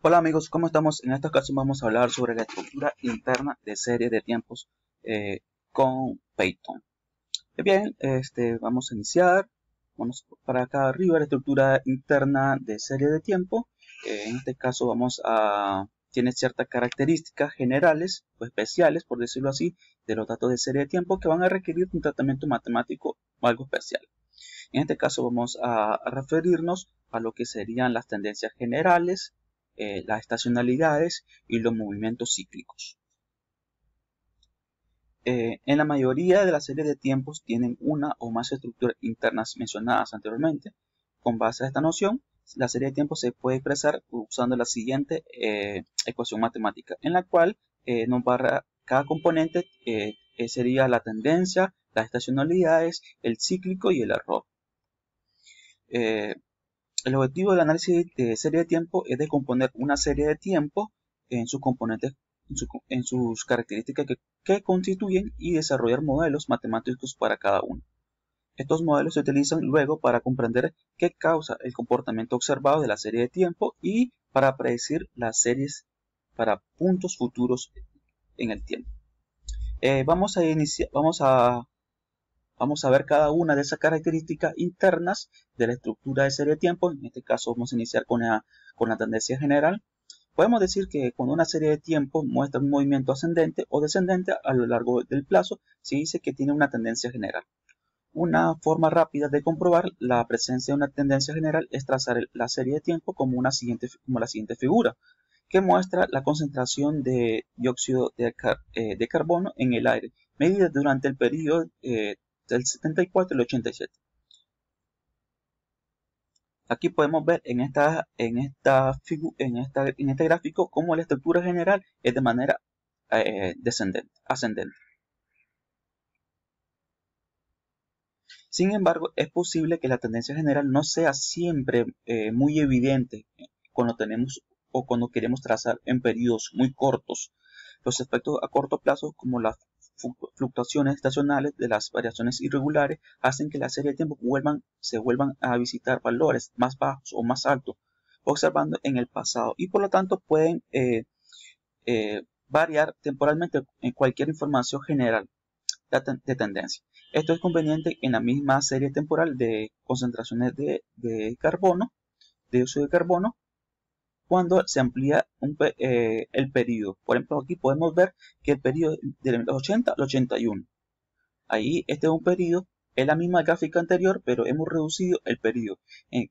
Hola amigos, ¿cómo estamos? En esta ocasión vamos a hablar sobre la estructura interna de serie de tiempos con Python. Bien, vamos a iniciar. Vamos para acá arriba la estructura interna de serie de tiempo. En este caso tiene ciertas características generales o especiales, por decirlo así, de los datos de serie de tiempo que van a requerir un tratamiento matemático o algo especial. En este caso vamos a referirnos a lo que serían las tendencias generales, las estacionalidades y los movimientos cíclicos. En la mayoría de las series de tiempos tienen una o más estructuras internas mencionadas anteriormente. Con base a esta noción, la serie de tiempos se puede expresar usando la siguiente ecuación matemática, en la cual cada componente sería la tendencia, las estacionalidades, el cíclico y el error. El objetivo del análisis de serie de tiempo es descomponer una serie de tiempo en sus componentes, en sus características que constituyen y desarrollar modelos matemáticos para cada uno. Estos modelos se utilizan luego para comprender qué causa el comportamiento observado de la serie de tiempo y para predecir las series para puntos futuros en el tiempo. Vamos a ver cada una de esas características internas de la estructura de serie de tiempo. En este caso vamos a iniciar con la tendencia general. Podemos decir que cuando una serie de tiempo muestra un movimiento ascendente o descendente a lo largo del plazo, se dice que tiene una tendencia general. Una forma rápida de comprobar la presencia de una tendencia general es trazar la serie de tiempo como la siguiente figura, que muestra la concentración de dióxido de carbono en el aire, medida durante el periodo del 74 al 87. Aquí podemos ver en este gráfico cómo la estructura general es de manera ascendente. Sin embargo, es posible que la tendencia general no sea siempre muy evidente cuando cuando queremos trazar en periodos muy cortos. Los efectos a corto plazo, como las fluctuaciones estacionales de las variaciones irregulares, hacen que la serie de tiempo se vuelvan a visitar valores más bajos o más altos, observando en el pasado, y por lo tanto pueden variar temporalmente en cualquier información general de tendencia. Esto es conveniente en la misma serie temporal de concentraciones de carbono, de dióxido de carbono, cuando se amplía el periodo. Por ejemplo, aquí podemos ver que el periodo del 80 al 81. Ahí este es un periodo, es la misma gráfica anterior, pero hemos reducido el periodo en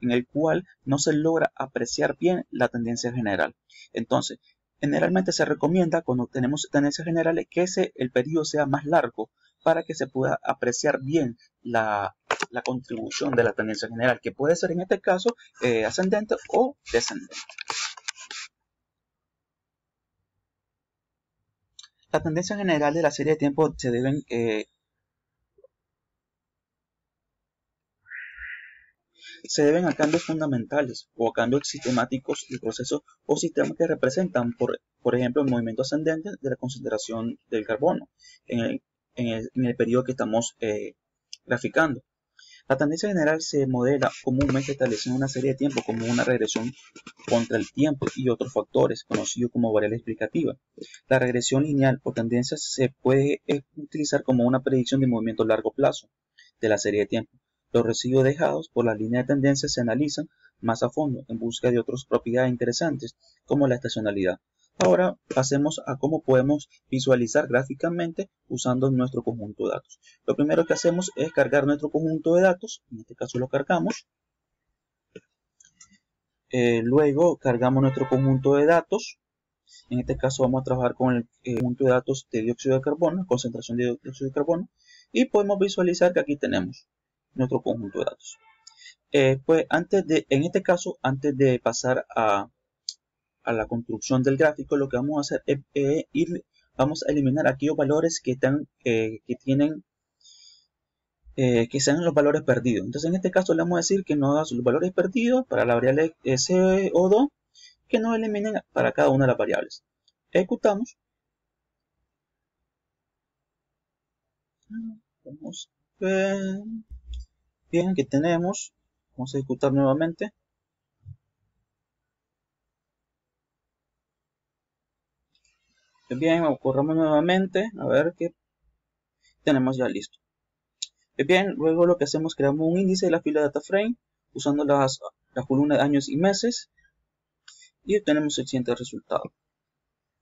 el cual no se logra apreciar bien la tendencia general. Entonces, generalmente se recomienda cuando tenemos tendencias generales que el periodo sea más largo para que se pueda apreciar bien la contribución de la tendencia general, que puede ser en este caso ascendente o descendente. La tendencia general de la serie de tiempo se deben a cambios fundamentales o a cambios sistemáticos de procesos o sistemas que representan, por ejemplo, el movimiento ascendente de la concentración del carbono en el periodo que estamos graficando. La tendencia general se modela comúnmente estableciendo una serie de tiempo como una regresión contra el tiempo y otros factores, conocidos como variable explicativa. La regresión lineal o tendencia se puede utilizar como una predicción de movimiento a largo plazo de la serie de tiempo. Los residuos dejados por la línea de tendencia se analizan más a fondo en busca de otras propiedades interesantes, como la estacionalidad. Ahora pasemos a cómo podemos visualizar gráficamente usando nuestro conjunto de datos. Lo primero que hacemos es cargar nuestro conjunto de datos, en este caso lo cargamos. Luego cargamos nuestro conjunto de datos. En este caso vamos a trabajar con el conjunto de datos de dióxido de carbono, concentración de dióxido de carbono, y podemos visualizar que aquí tenemos nuestro conjunto de datos. Pues en este caso, antes de pasar a la construcción del gráfico, lo que vamos a hacer es vamos a eliminar aquellos valores que sean los valores perdidos. Entonces, en este caso le vamos a decir que no haga los valores perdidos para la variable CO2, que nos eliminen para cada una de las variables. Ejecutamos. Vamos a ver. Bien, aquí tenemos. Vamos a ejecutar nuevamente. Bien, corramos nuevamente a ver qué tenemos ya listo. Bien, luego lo que hacemos, creamos un índice de la fila data frame usando las columnas de años y meses y obtenemos el siguiente resultado.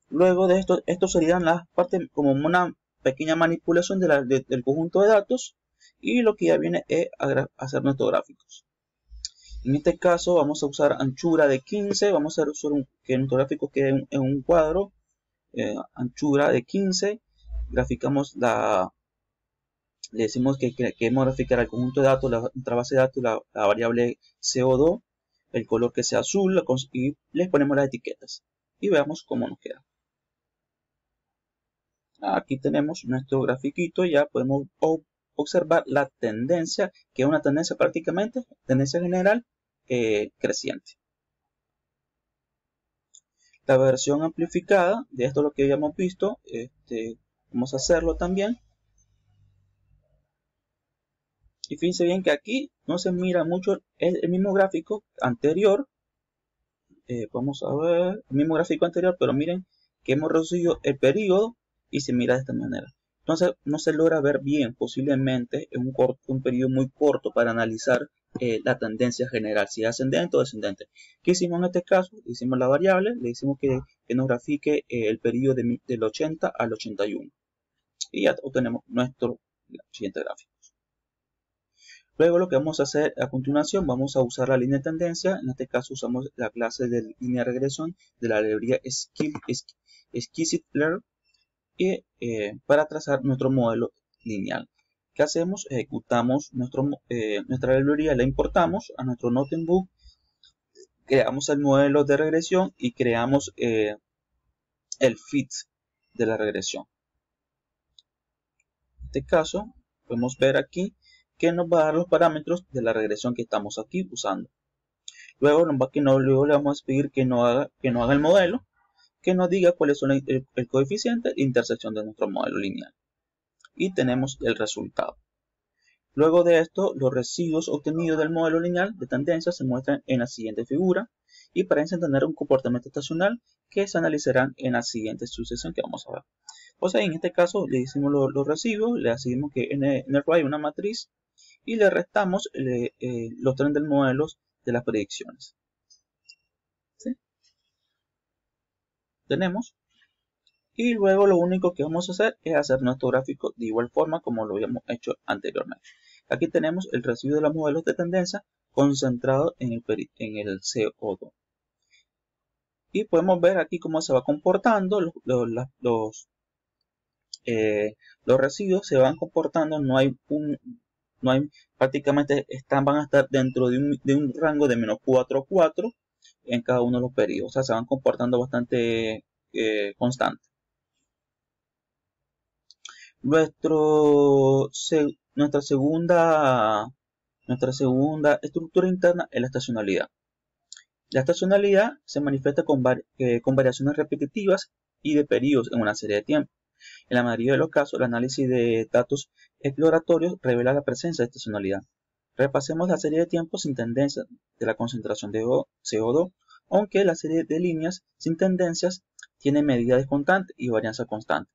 Luego de esto serían las partes como una pequeña manipulación del conjunto de datos, y lo que ya viene es hacer nuestros gráficos. En este caso vamos a usar anchura de 15, vamos a usar que nuestro gráfico quede en un cuadro, anchura de 15, graficamos le decimos que queremos graficar el conjunto de datos, nuestra base de datos, la variable CO2, el color que sea azul, y les ponemos las etiquetas y veamos cómo nos queda. Aquí tenemos nuestro grafiquito, ya podemos observar la tendencia, que es una tendencia prácticamente, tendencia general creciente. La versión amplificada de esto, lo que habíamos visto, vamos a hacerlo también. Y fíjense bien que aquí no se mira mucho el mismo gráfico anterior. Vamos a ver el mismo gráfico anterior, pero miren que hemos reducido el periodo y se mira de esta manera. Entonces no se logra ver bien, posiblemente en un periodo muy corto para analizar la tendencia general, si es ascendente o descendente. ¿Qué hicimos en este caso? Hicimos la variable, le decimos que nos grafique el periodo del 80 al 81. Y ya obtenemos nuestro siguiente gráfico. Luego lo que vamos a hacer a continuación, vamos a usar la línea de tendencia. En este caso usamos la clase de línea de regresión de la librería Scikit-learn para trazar nuestro modelo lineal. ¿Qué hacemos? Ejecutamos nuestra librería, la importamos a nuestro notebook, creamos el modelo de regresión y creamos el fit de la regresión. En este caso podemos ver aquí que nos va a dar los parámetros de la regresión que estamos aquí usando. Luego le vamos a pedir que no haga el modelo, que nos diga cuáles son el coeficiente de intersección de nuestro modelo lineal. Y tenemos el resultado. Luego de esto, los residuos obtenidos del modelo lineal de tendencia se muestran en la siguiente figura y parecen tener un comportamiento estacional que se analizarán en la siguiente sucesión que vamos a ver. O sea, en este caso le decimos los residuos, le decimos que en el array hay una matriz y le restamos los trends del modelo de las predicciones. ¿Sí? Tenemos. Y luego lo único que vamos a hacer es hacer nuestro gráfico de igual forma como lo habíamos hecho anteriormente. Aquí tenemos el residuo de los modelos de tendencia concentrado en el CO2. Y podemos ver aquí cómo se va comportando los residuos, se van comportando, prácticamente van a estar dentro de un rango de menos 4 a 4 en cada uno de los periodos. O sea, se van comportando bastante constante. Nuestra segunda estructura interna es la estacionalidad. La estacionalidad se manifiesta con variaciones repetitivas y de periodos en una serie de tiempo. En la mayoría de los casos, el análisis de datos exploratorios revela la presencia de estacionalidad. Repasemos la serie de tiempos sin tendencia de la concentración de CO2, aunque la serie de líneas sin tendencias tiene medida constante y varianza constante.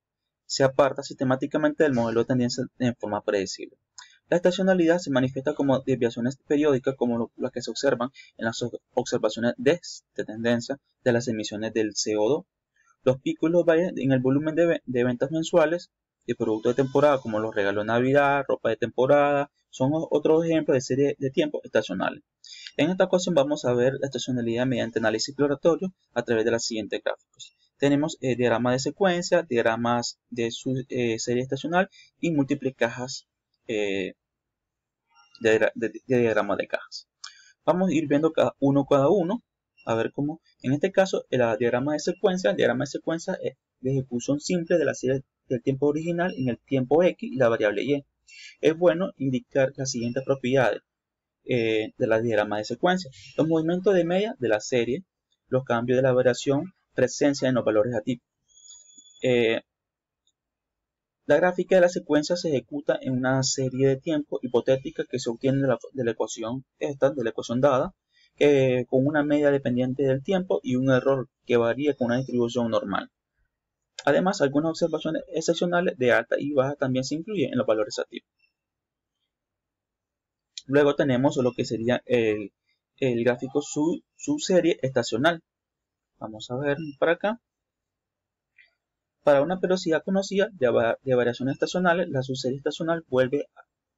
Se aparta sistemáticamente del modelo de tendencia en forma predecible. La estacionalidad se manifiesta como desviaciones periódicas como las que se observan en las observaciones de tendencia de las emisiones del CO2. Los picos y los valles en el volumen de ventas mensuales de productos de temporada como los regalos de Navidad, ropa de temporada, son otros ejemplos de serie de tiempos estacionales. En esta ocasión vamos a ver la estacionalidad mediante análisis exploratorio a través de los siguientes gráficos. Tenemos diagramas de secuencia, diagramas de su serie estacional y múltiples cajas de diagramas de cajas. Vamos a ir viendo cada uno, a ver cómo. En este caso, el diagrama de secuencia es de ejecución simple de la serie del tiempo original en el tiempo X y la variable Y. Es bueno indicar las siguientes propiedades de la diagrama de secuencia: los movimientos de media de la serie, los cambios de la variación, presencia en los valores atípicos. La gráfica de la secuencia se ejecuta en una serie de tiempo hipotética que se obtiene de la ecuación dada, con una media dependiente del tiempo y un error que varía con una distribución normal. Además, algunas observaciones excepcionales de alta y baja también se incluyen en los valores activos. Luego tenemos lo que sería el gráfico subserie estacional. Vamos a ver para acá. Para una periodicidad conocida de variaciones estacionales, la subserie estacional vuelve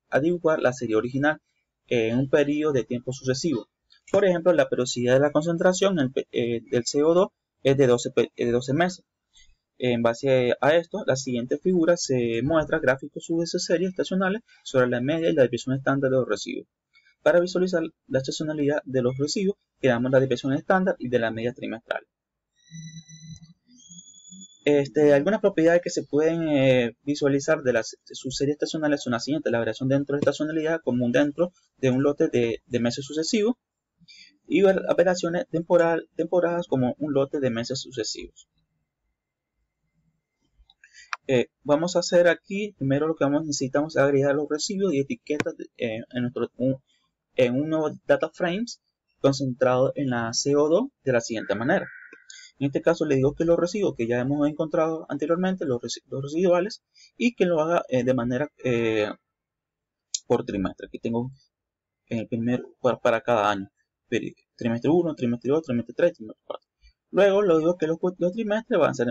a dibujar la serie original en un periodo de tiempo sucesivo. Por ejemplo, la periodicidad de la concentración del CO2 es de 12 meses. En base a esto, la siguiente figura se muestra gráficos subseries estacionales sobre la media y la desviación estándar de los residuos. Para visualizar la estacionalidad de los residuos, creamos la desviación estándar y de la media trimestral. Algunas propiedades que se pueden visualizar de las subseries estacionales son las siguientes: la variación dentro de estacionalidad común dentro de un lote de meses sucesivos y variaciones temporadas como un lote de meses sucesivos. Vamos a hacer aquí, primero lo que necesitamos es agregar los residuos y etiquetas en un nuevo data frames concentrado en la CO2 de la siguiente manera. En este caso le digo que los residuos que ya hemos encontrado anteriormente, los residuales, y que lo haga de manera por trimestre. Aquí tengo el primer para cada año. Trimestre 1, trimestre 2, trimestre 3, trimestre 4. Luego le digo que los trimestres van a ser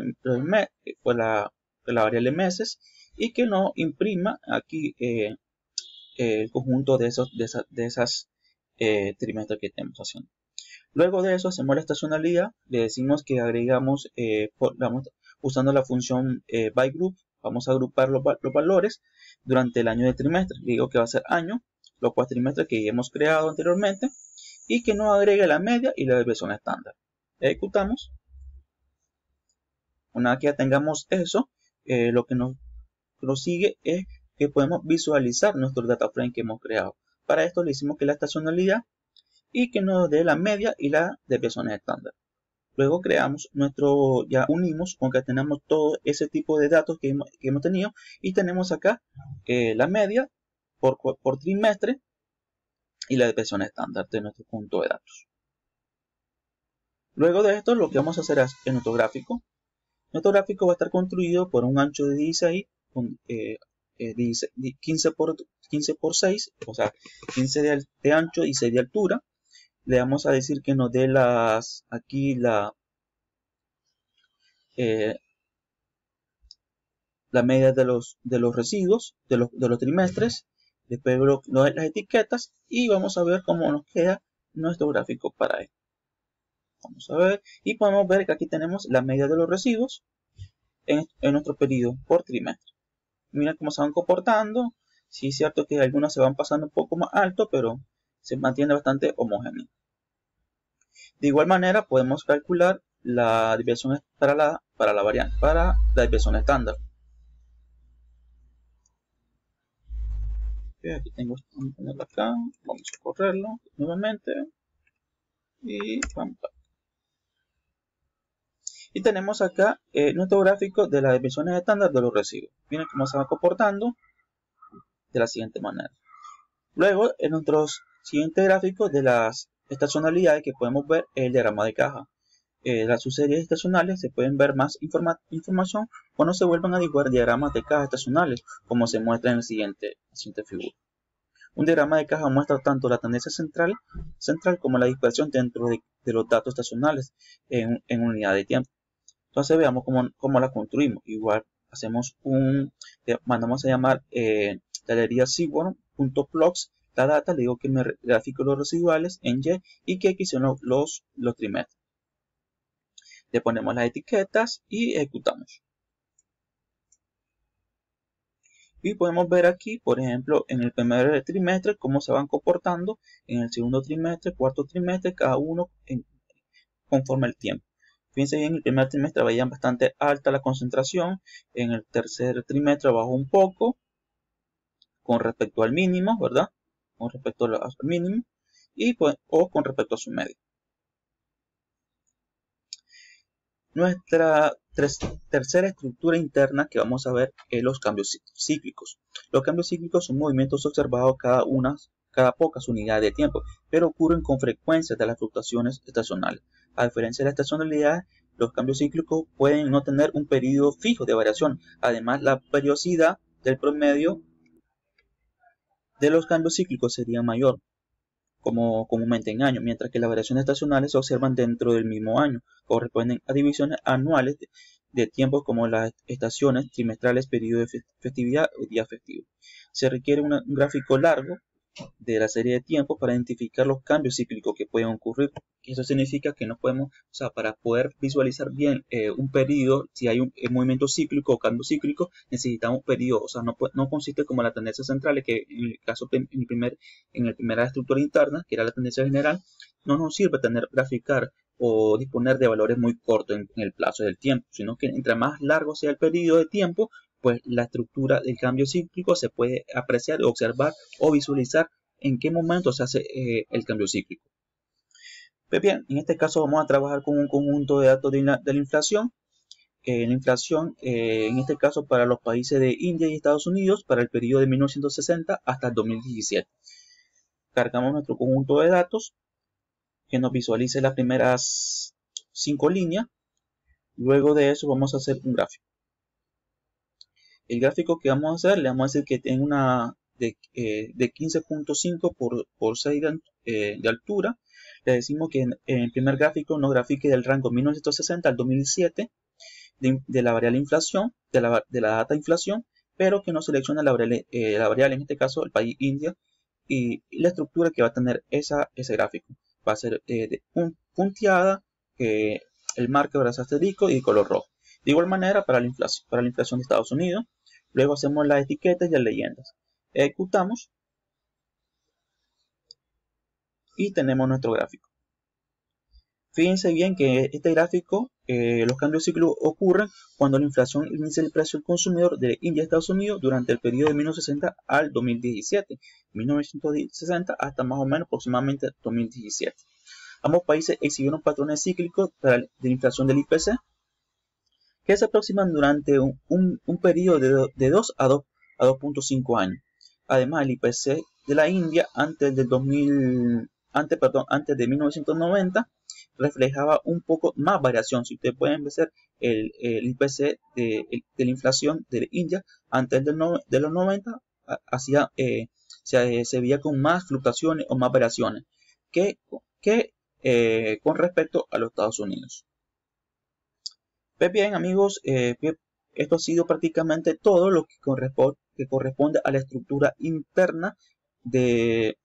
la variable meses y que no imprima aquí el conjunto de esas trimestres que estamos haciendo. Luego de eso hacemos la estacionalidad, le decimos que agregamos, usando la función byGroup, vamos a agrupar los valores durante el año del trimestre. Le digo que va a ser año, los cuatrimestres que ya hemos creado anteriormente, y que nos agregue la media y la desviación estándar. Ejecutamos. Una vez que ya tengamos eso, lo que nos sigue es que podemos visualizar nuestro data frame que hemos creado. Para esto le decimos que la estacionalidad y que nos dé la media y la desviación estándar. Luego ya unimos, concatenamos todo ese tipo de datos que hemos tenido y tenemos acá la media por trimestre y la desviación estándar de nuestro conjunto de datos. Luego de esto, lo que vamos a hacer es en nuestro gráfico va a estar construido por un ancho de 16 con 15 por 6, o sea, 15 de ancho y 6 de altura. Le vamos a decir que nos dé la media de los residuos de los trimestres. Después las etiquetas y vamos a ver cómo nos queda nuestro gráfico para esto. Vamos a ver y podemos ver que aquí tenemos la media de los residuos en nuestro periodo por trimestre. Mira cómo se van comportando. Sí es cierto que algunas se van pasando un poco más alto, pero se mantiene bastante homogéneo. De igual manera podemos calcular la desviación para la desviación estándar. Aquí vamos a ponerlo acá, vamos a correrlo nuevamente y vamos a... Y tenemos acá nuestro gráfico de las desviaciones estándar de los residuos. Miren cómo se va comportando de la siguiente manera. Luego, en nuestros siguientes gráficos de las estacionalidades que podemos ver el diagrama de caja. Las subseries estacionales se pueden ver más información cuando se vuelvan a dibujar diagramas de caja estacionales, como se muestra en la siguiente figura. Un diagrama de caja muestra tanto la tendencia central como la dispersión dentro de los datos estacionales en unidad de tiempo. Entonces veamos cómo la construimos. Igual mandamos a llamar galería seaborn.plots la data, le digo que me grafico los residuales en Y y que X son los trimestres. Le ponemos las etiquetas y ejecutamos. Y podemos ver aquí, por ejemplo, en el primer trimestre, cómo se van comportando en el segundo trimestre, cuarto trimestre, cada uno conforme el tiempo. Fíjense bien, en el primer trimestre veían bastante alta la concentración, en el tercer trimestre bajó un poco con respecto al mínimo, ¿verdad? Con respecto al mínimo o con respecto a su medio. Nuestra tercera estructura interna que vamos a ver es los cambios cíclicos. Los cambios cíclicos son movimientos observados cada pocas unidades de tiempo, pero ocurren con frecuencia de las fluctuaciones estacionales. A diferencia de la estacionalidad, los cambios cíclicos pueden no tener un periodo fijo de variación. Además, la periodicidad del promedio de los cambios cíclicos sería mayor, como comúnmente en años, mientras que las variaciones estacionales se observan dentro del mismo año, corresponden a divisiones anuales de tiempos como las estaciones, trimestrales, periodo de festividad o día festivo. Se requiere un gráfico largo de la serie de tiempos para identificar los cambios cíclicos que pueden ocurrir. Eso significa que no podemos, o sea, para poder visualizar bien un periodo, si hay un movimiento cíclico o cambio cíclico, necesitamos periodo. O sea, no consiste como la tendencia central, que en el caso en la primera estructura interna, que era la tendencia general, no nos sirve graficar o disponer de valores muy cortos en el plazo del tiempo, sino que entre más largo sea el periodo de tiempo, pues la estructura del cambio cíclico se puede apreciar, observar o visualizar en qué momento se hace el cambio cíclico. Pues bien, en este caso vamos a trabajar con un conjunto de datos de la inflación. La inflación, en este caso para los países de India y Estados Unidos, para el periodo de 1960 hasta el 2017. Cargamos nuestro conjunto de datos, que nos visualice las primeras 5 líneas. Luego de eso vamos a hacer un gráfico. El gráfico que vamos a hacer, le vamos a decir que tiene una de 15.5 por 6 de altura. Le decimos que en el primer gráfico nos grafique del rango 1960 al 2007 de la variable inflación, de la data inflación, pero que no selecciona la variable, en este caso el país India, y la estructura que va a tener ese gráfico. Va a ser punteada, el marco de asterisco y de color rojo. De igual manera para la inflación de Estados Unidos. Luego hacemos las etiquetas y las leyendas. Ejecutamos y tenemos nuestro gráfico. Fíjense bien que este gráfico, los cambios cíclicos ocurren cuando la inflación inicia el precio del consumidor de India y Estados Unidos durante el periodo de 1960 al 2017. 1960 hasta más o menos aproximadamente 2017. Ambos países exhibieron patrones cíclicos de la inflación del IPC, que se aproximan durante un periodo de 2 a 2.5 años. Además, el IPC de la India antes de 1990 reflejaba un poco más variación. Si ustedes pueden ver el IPC de la inflación de India antes de los 90 se veía con más fluctuaciones o más variaciones que con respecto a los Estados Unidos. Pues bien, amigos, esto ha sido prácticamente todo lo que corresponde a la estructura interna de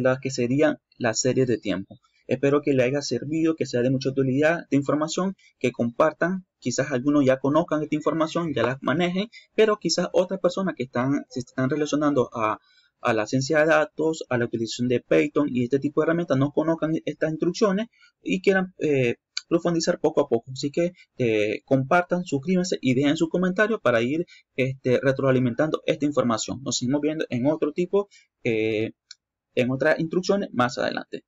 la que serían las series de tiempo. Espero que les haya servido, que sea de mucha utilidad de información, que compartan. Quizás algunos ya conozcan esta información, ya la manejen, pero quizás otras personas que se están relacionando a la ciencia de datos, a la utilización de Python y este tipo de herramientas no conozcan estas instrucciones y quieran profundizar poco a poco. Así que compartan, suscríbanse y dejen sus comentarios para ir retroalimentando esta información. Nos seguimos viendo en otro tipo, en otras instrucciones más adelante.